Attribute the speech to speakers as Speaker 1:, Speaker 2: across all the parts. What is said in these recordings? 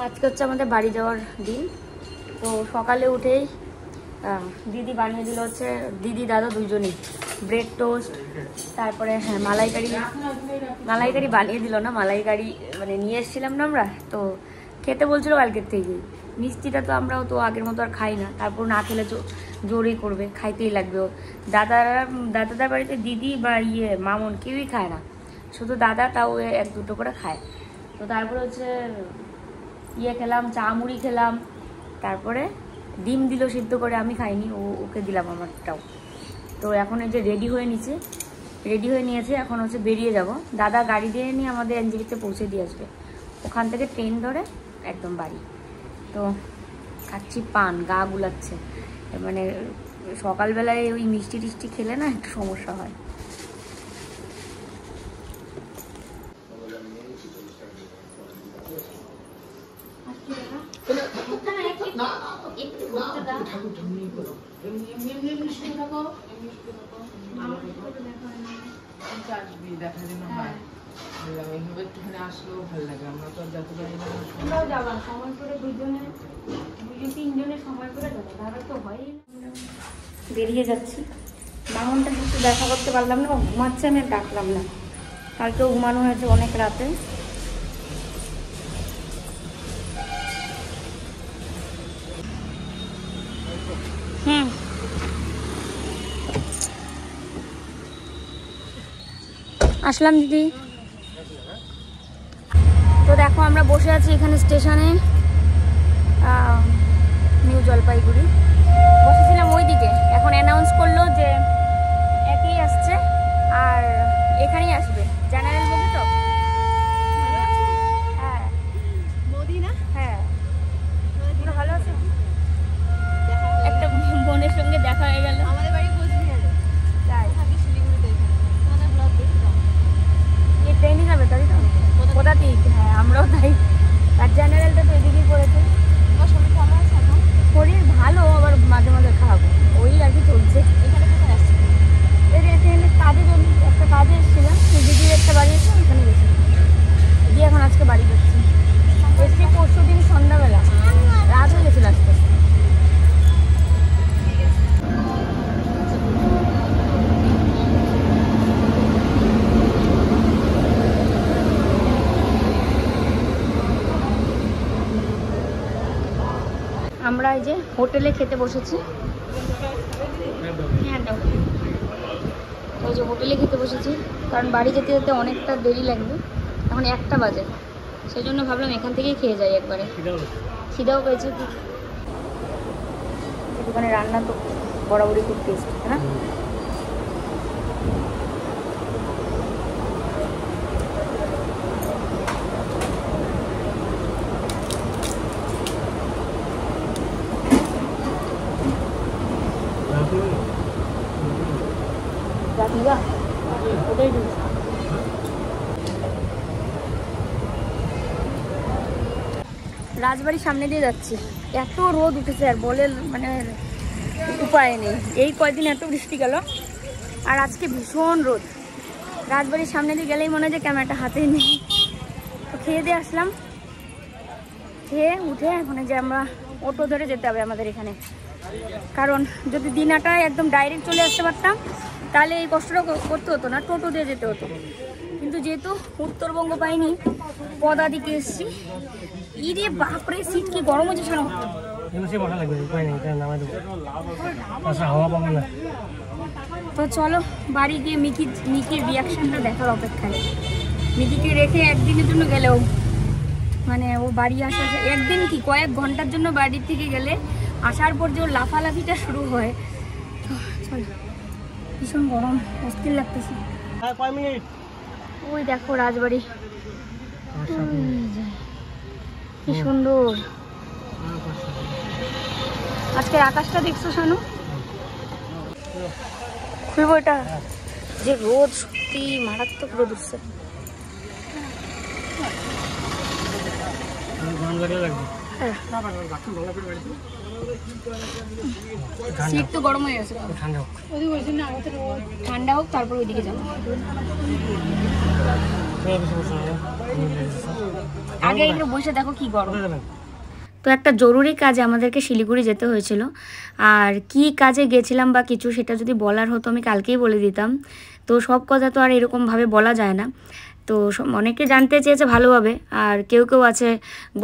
Speaker 1: আজকে হচ্ছে আমাদের বাড়ি যাওয়ার দিন। তো সকালে উঠেই দিদি বানিয়ে দিল হচ্ছে, দিদি দাদা দুজনেই ব্রেড টোস্ট, তারপরে হ্যাঁ মালাইকারি বানিয়ে দিল না, মালাইকারি মানে নিয়ে এসেছিলাম না আমরা, তো খেতে বলছিল কালকের থেকেই। মিষ্টিটা তো আমরাও তো আগের মতো আর খাই না, তারপর না খেলে জোরই করবে, খাইতেই লাগবে। ও দাদাদার বাড়িতে দিদি বা মামুন কেউই খায় না, শুধু দাদা, তাও 1-2টো করে খায়। তো তারপরে হচ্ছে খেলাম, চা মুড়ি খেলাম, তারপরে ডিম দিল সিদ্ধ করে, আমি খাইনি, ওকে দিলাম আমারটাও। তো এখন এই যে রেডি হয়ে নিয়েছে, এখন হচ্ছে বেরিয়ে যাব। দাদা গাড়ি দিয়ে নিয়ে আমাদের এনজেপিতে পৌঁছে দিয়ে আসবে, ওখান থেকে ট্রেন ধরে একদম বাড়ি। তো খাচ্ছি পান, গা গুলাচ্ছে, মানে সকালবেলায় ওই মিষ্টি টিষ্টি খেলে না একটু সমস্যা হয়। বেরিয়ে যাচ্ছি, মামনটা একটু দেখা করতে পারলাম না, ঘুমাচ্ছে, আমি ডাকলাম না, কালকেও ঘুমানো হয়েছে অনেক রাতে। আসলাম দিদি। তো দেখো আমরা বসে আছি এখানে স্টেশনে, নিউ জলপাইগুড়ি। বসেছিলাম ওইদিকে, এখন অ্যানাউন্স করলো যে একই আসছে আর এখানেই আসবে, জেনারেল বগি। তো হ্যাঁ মোদি না, হ্যাঁ তোমরা ভালো আছো? একটা বোনের সঙ্গে দেখা হয়ে গেল। আমাদের বাড়ি কোচবিহারে, তাই থাকি শিলিগুড়িতে, তোমাদের ব্লগ দেখতাম। এই ট্রেনই যাবে তাই তো, কোথা থেকে? হ্যাঁ আমরাও তাই, আর জেনারেলটা তো এদিকেই পড়েছে। তোমার শরীর কেমন আছে এখন? শরীর ভালো, আবার মাঝে মাঝে খারাপ, ওই আর কি চলছে। এখানে কোথায় আসছে? এই যে এখানে কাজে, একটা কাজে এসেছিলাম, দিদির একটা বাড়ি এসে ওইখানে গেছি দিয়ে এখন আজকে বাড়ি যাচ্ছি। এসছি পরশুদিন সন্ধ্যাবেলা, রাত হয়ে গেছিল আস্তে আস্তে। আমরা এই যে হোটেলে খেতে বসেছি, ওই যে হোটেলে খেতে বসেছি, কারণ বাড়ি যেতে যেতে অনেকটা দেরি লাগবে, এখন 1টা বাজে, সেই জন্য ভাবলাম এখান থেকেই খেয়ে যাই একবারে। খিদাও পেয়েছে, দোকানে রান্না তো বরাবরই খুব টেস্ট, না? রাজবাড়ির সামনে দিয়ে যাচ্ছি, এত রোদ উঠেছে আর বলে মানে উপায় নেই। এই কয়দিন এত বৃষ্টি গেল, আর আজকে ভীষণ রোদ। রাজবাড়ির সামনে দিয়ে গেলেই মনে হয় যে ক্যামেরাটা হাতেই নেই। তো খেয়ে দিয়ে আসলাম, খেয়ে উঠে এখন যে আমরা অটো ধরে যেতে হবে আমাদের এখানে, কারণ যদি দিনাটায় একদম ডাইরেক্ট চলে আসতে পারতাম তাহলে এই কষ্টটা করতে হতো না, টোটো দিয়ে যেতে হতো। কিন্তু যেহেতু উত্তরবঙ্গ পাইনি, পদা দিকে এসছি, ইরে বাপরে সিট কি গরম হচ্ছে শোনো। তো চলো বাড়ি গিয়ে মিকির রিয়াকশনটা দেখার অপেক্ষায়। মিকিকে রেখে একদিনের জন্য গেলেও মানে ও বাড়ি আসা, একদিন কি কয়েক ঘন্টার জন্য বাড়ির থেকে গেলে আসার পর যে ওর লাফালাফিটা শুরু হয়, চলো ভীষণ গরম, অস্থির লাগতেছে। ওই দেখো রাজবাড়ি, কি সুন্দর। আজকে আকাশটা দেখছো শানু? খুলবো এটা, যে রোদ, সত্যি মারাত্মক রোদ উঠছে। সিট তো গরম হয়ে গেছে, ঠান্ডা হোক তারপর ওইদিকে যাবো। আগে একটু বসে দেখো কি গরম। তো একটা জরুরি কাজে আমাদেরকে শিলিগুড়ি যেতে হয়েছিল, আর কি কাজে গেছিলাম বা কিছু সেটা যদি বলার হতো আমি কালকেই বলে দিতাম। তো সব কথা তো আর এরকমভাবে বলা যায় না। তো অনেকে জানতে চেয়েছে ভালোভাবে, আর কেউ কেউ আছে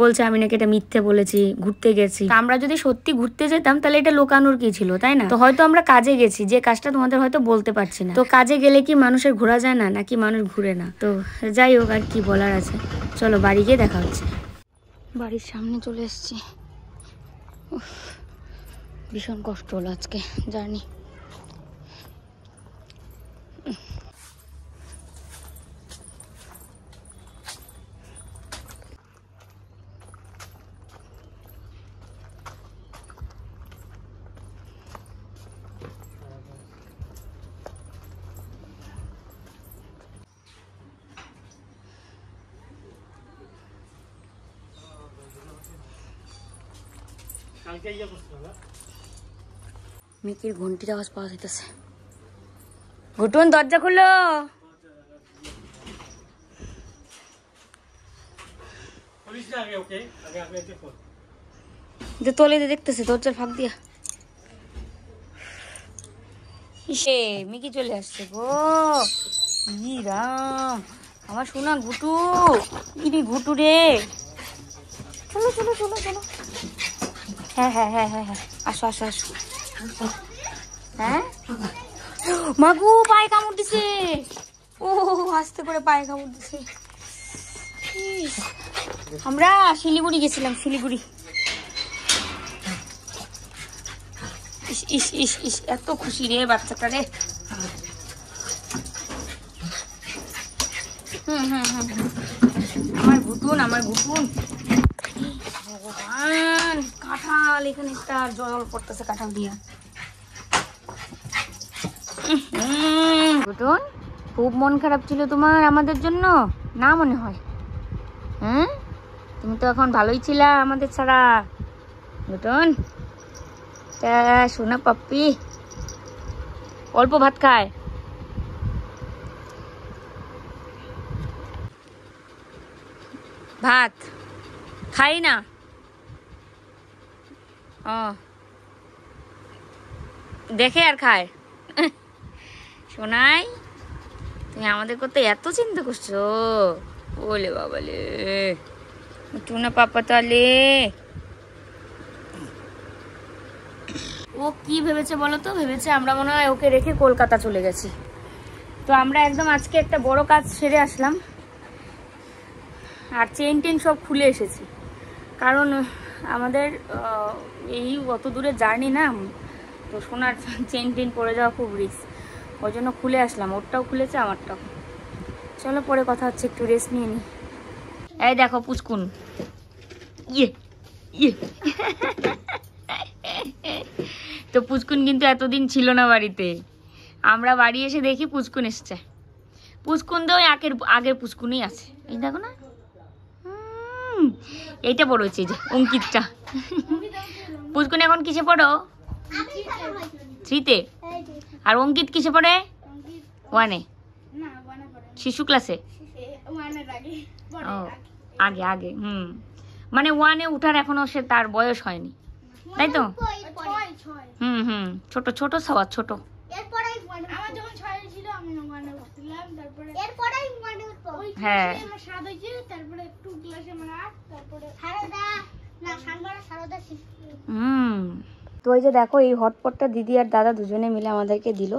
Speaker 1: বলছে আমি নাকি এটা মিথ্যে বলেছি, ঘুরতে গেছি। আমরা যদি সত্যি ঘুরতে যেতাম তাহলে এটা লোকানোর কি ছিল, তাই না? তো হয়তো আমরা কাজে গেছি, যে কাজটা তোমাদের হয়তো বলতে পারছি না। তো কাজে গেলে কি মানুষের ঘোরা যায় না, নাকি মানুষ ঘুরে না? তো যাই হোক, আর কি বলার আছে, চলো বাড়ি গিয়ে দেখা হচ্ছে। বাড়ির সামনে চলে এসেছি। ভীষণ কষ্ট হলো আজকে জার্নি। মিকির ঘন্টির আওয়াজ পাওয়া যাইতেছে। ঘুটুন দরজা খুলো। তোলে দেখতেছে দরজার ফাঁক দিয়া। ইসে মিকি চলে আসছে গো। ই রাম, আমার সোনা ঘুটু, ইরে ঘুটু রে। চলো চলো চলো চলো। হ্যাঁ হ্যাঁ হ্যাঁ হ্যাঁ হ্যাঁ, আসো আসো আসো। হ্যাঁ মাগু পায়ে কামড় দিছে। ও আস্তে করে পায়ে কামড় দিছে। আমরা শিলিগুড়ি গেছিলাম, শিলিগুড়ি। ইস ইস ইস ইস, এত খুশি রে বাচ্চাটা রে। আমার ঘুটুন, আমার ঘুটুন। ভগবান, কাঁঠাল এখানে একটা জল পড়তেছে কাঁঠাল দিয়া। ঘুটুন, খুব মন খারাপ ছিল তোমার আমাদের জন্য, না মনে হয়? হ্যাঁ, তুমি তো এখন ভালোই ছিলা আমাদের ছাড়া। ঘুটুন সোনা পাপ্পি, অল্প ভাত খায়। ভাত খাই না। ও দেখে আর খায়। সোনাই, তুমি আমাদের করতে এত চিন্তা করছো? ওলে বাবালে, টুনা পাপা তালে ও কি ভেবেছে বলো তো? ভেবেছে আমরা মনে হয় ওকে রেখে কলকাতা চলে গেছি। তো আমরা একদম আজকে একটা বড় কাজ সেরে আসলাম, আর চেন টেন সব খুলে এসেছি। কারণ আমাদের এই অত দূরে জার্নি না, তো সোনার চেন টেন পড়ে যাওয়া খুব রিস্ক, ওই জন্য খুলে আসলাম। ওরটাও খুলেছে, আমারটাও। চলো পরে কথা হচ্ছে, একটু রেস্ট নিয়ে নিই। এই দেখো পুচকুন, ইয়ে ইয়ে। তো পুচকুন কিন্তু এতদিন ছিল না বাড়িতে, আমরা বাড়ি এসে দেখি পুচকুন এসছে। পুচকুন তো আগের পুচকুনই আছে, এই দেখো না। এইটা বড় হচ্ছে, যে অঙ্কিতটা। পুচকুন এখন কিসে পড়ো? 3-তে। আর অঙ্কিত কিসে পড়ে? 1-এ। শিশু ক্লাসে? ও আগে আগে। মানে 1-এ উঠার এখনো সে তার বয়স হয়নি, তাই তো? ছোট ছোট সবার ছোট। হ্যাঁ, তো এই যে দেখো, এই হটপটটা দিদি আর দাদা দুজনে মিলে আমাদেরকে দিল।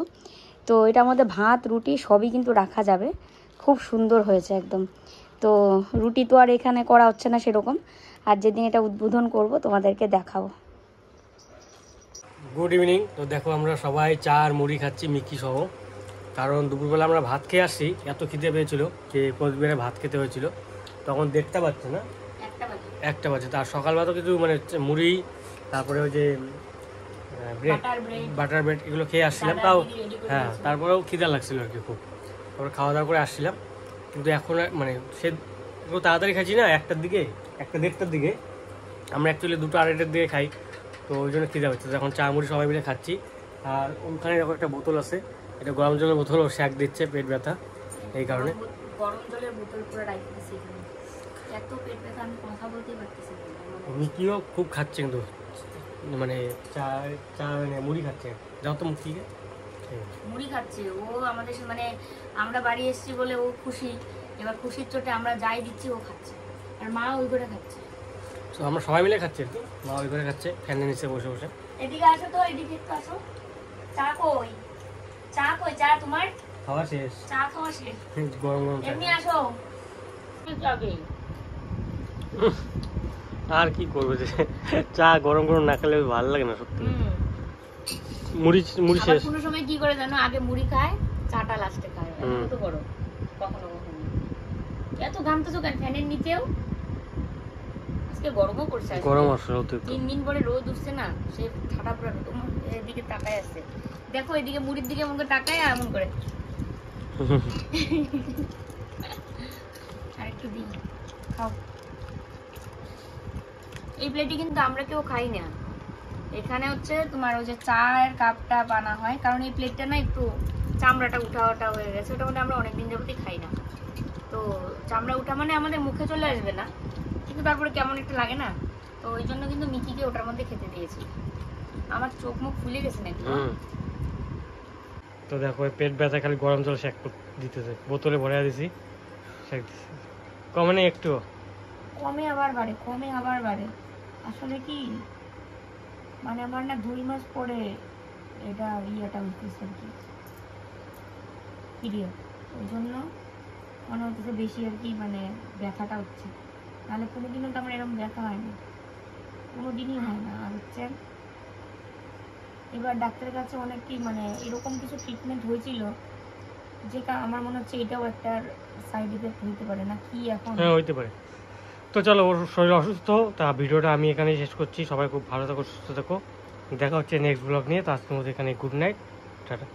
Speaker 1: তো এটার মধ্যে ভাত রুটি সবই কিন্তু রাখা যাবে, খুব সুন্দর হয়েছে একদম। তো রুটি তো আর এখানে করা হচ্ছে না সেরকম, আর যেদিন এটা উদ্বোধন করব তোমাদেরকে দেখাবো।
Speaker 2: Good evening. তো দেখো আমরা সবাই চা আর মুড়ি খাচ্ছি, মিকি সহ। কারণ দুপুরবেলা আমরা ভাত খেয়ে আসছি, এত খিদে পেয়েছিল যে কোচবিহারে ভাত খেতে হয়েছিল। তখন 1:30 বাজছে না, 1টা বাজে। তার সকালবেলা তো কিছু মানে মুড়ি, তারপরে ওই যে ব্রেড, বাটার ব্রেড, এগুলো খেয়ে আসছিলাম। তাও হ্যাঁ, তারপরেও খিদা লাগছিল আর কি খুব। তারপরে খাওয়া দাওয়া করে আসছিলাম, কিন্তু এখন মানে সে একটু তাড়াতাড়ি খাচ্ছি না, 1টার দিকে, 1-1:30টার দিকে। আমরা অ্যাকচুয়ালি 2-2:30টার দিকে খাই, তো ওই জন্য খিদা হচ্ছে। এখন চা মুড়ি সবাই মিলে খাচ্ছি। আর ওখানে এরকম একটা বোতল আছে, এটা গরম জলের বোতল, ও শ্যাক দিচ্ছে পেট ব্যথা এই কারণে।
Speaker 1: গরম জলের বোতল পুরো রাখতে দিছি এখানে। এত পেট ব্যথা আমি কথা বলতেই পারতেছি না।
Speaker 2: মিকিও খুব খাচ্ছে কিন্তু মানে চা চা মানে মুড়ি খাচ্ছে। যাও তো মুক্তিকে
Speaker 1: মুড়ি খাচ্ছে ও আমাদের মানে আমরা বাড়ি এসেছি বলে ও খুশি, এবার খুশির চোটে আমরা যাই দিচ্ছি ও খাচ্ছে, আর মা ওই করে খাচ্ছে।
Speaker 2: তো আমরা সবাই মিলে খাচ্ছি আর কি, মা ওই করে খাচ্ছে ফ্যানের নিচে বসে বসে।
Speaker 1: এদিকে আসো তো, এদিকে একটু আসো। চা কই? চা কই? চা তোমার
Speaker 2: খাওয়া শেষ,
Speaker 1: চা খাওয়া শেষ।
Speaker 2: গরম গরম চা।
Speaker 1: এমনি আসো। যাবে
Speaker 2: আর কি করবে, যে চা গরম গরম না খেলে ভালো লাগে না সত্যি। মুড়ি মুড়ি শেষ।
Speaker 1: কোনো সময় কি করে জানো, আগে মুড়ি খায়, চাটা লাস্টে খায়। এত বড় কখনো কখনো এত ঘামতেছো কেন ফ্যানের নিচেও? আজকে গরমও পড়ছে,
Speaker 2: গরম আসলে
Speaker 1: 3 দিন পরে রোদ উঠছে না, সে ঠাটা পুরো তোমার এদিকে তাকায় আছে। দেখো এদিকে মুড়ির দিকে এমন করে তাকায়, এমন করে। আর একটু দিই, খাও। এই প্লেটে কিন্তু আমরা কেউ খাই না, এখানে হচ্ছে তোমার ওই যে চায়ের কাপটা বানা হয়, কারণ এই প্লেটটা না একটু চামড়াটা উঠা ওঠা হয়ে গেছে, ওটা মধ্যে আমরা অনেকদিন যাবতই খাই না। তো চামড়া উঠা মানে আমাদের মুখে চলে আসবে না, কিন্তু তারপরে কেমন একটু লাগে না, তো ওই জন্য কিন্তু মিকিকে ওটার মধ্যে খেতে দিয়েছি। আমার চোখ মুখ ফুলে গেছে নাকি।
Speaker 2: তো দেখো পেট ব্যথা খালি গরম জল শেক দিতেছে, বোতলে ভরে দিছি, শেক দিছি। কমে নেই একটু,
Speaker 1: কমে আবার বাড়ে, কমে আবার বাড়ে। আসলে কি মানে আমার না 2 মাস পরে এটা ইয়েটা উঠতেছে আর কি, পিরিয়ড, ওই জন্য মনে হচ্ছে বেশি আর কি, মানে ব্যথাটা হচ্ছে। নাহলে কোনোদিনও তো আমার এরকম ব্যথা হয় না, কোনোদিনই হয় না। আর হচ্ছে এবার ডাক্তারের কাছে অনেক কি মানে এরকম কিছু ট্রিটমেন্ট হয়েছিল, যে আমার মনে হচ্ছে এটাও একটা সাইড এফেক্ট হইতে পারে, না কি এখন?
Speaker 2: হ্যাঁ হইতে পারে। তো চলো, ওর শরীর অসুস্থ, তা ভিডিওটা আমি এখানেই শেষ করছি। সবাই খুব ভালো থাকো, সুস্থ থাকো, দেখা হচ্ছে নেক্সট ব্লগ নিয়ে। তো আজকের মধ্যে এখানে গুড নাইট, টাটা।